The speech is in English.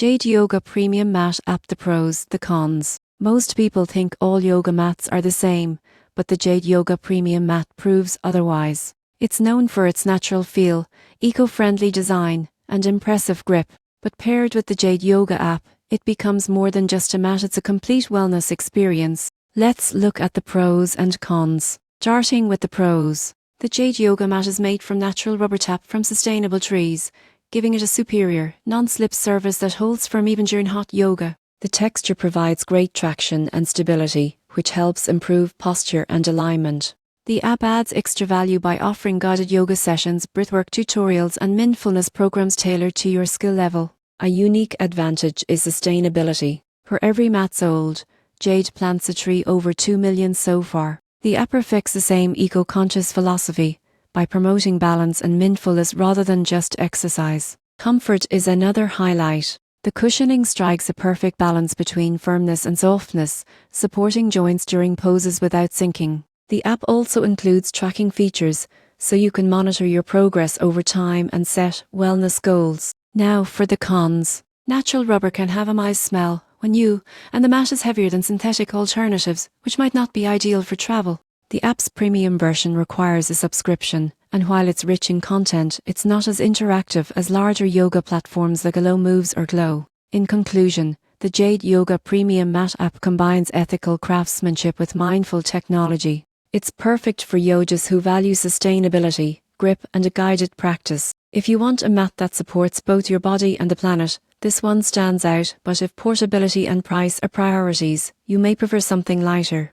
Jade Yoga Premium Mat App. The pros, the cons. Most people think all yoga mats are the same, but the Jade Yoga Premium Mat proves otherwise. It's known for its natural feel, eco-friendly design, and impressive grip. But paired with the Jade Yoga app, it becomes more than just a mat, it's a complete wellness experience. Let's look at the pros and cons. Starting with the pros. The Jade Yoga mat is made from natural rubber tap from sustainable trees, giving it a superior, non-slip surface that holds firm even during hot yoga. The texture provides great traction and stability, which helps improve posture and alignment. The app adds extra value by offering guided yoga sessions, breathwork tutorials, and mindfulness programs tailored to your skill level. A unique advantage is sustainability. For every mat sold, Jade plants a tree, over 2 million so far. The app reflects the same eco-conscious philosophy by promoting balance and mindfulness rather than just exercise. Comfort is another highlight. The cushioning strikes a perfect balance between firmness and softness, supporting joints during poses without sinking. The app also includes tracking features, so you can monitor your progress over time and set wellness goals. Now for the cons. Natural rubber can have a mild smell and the mat is heavier than synthetic alternatives, which might not be ideal for travel. The app's premium version requires a subscription, and while it's rich in content, it's not as interactive as larger yoga platforms like Allo Moves or Glow. In conclusion, the Jade Yoga Premium Mat app combines ethical craftsmanship with mindful technology. It's perfect for yogis who value sustainability, grip, and a guided practice. If you want a mat that supports both your body and the planet, this one stands out, but if portability and price are priorities, you may prefer something lighter.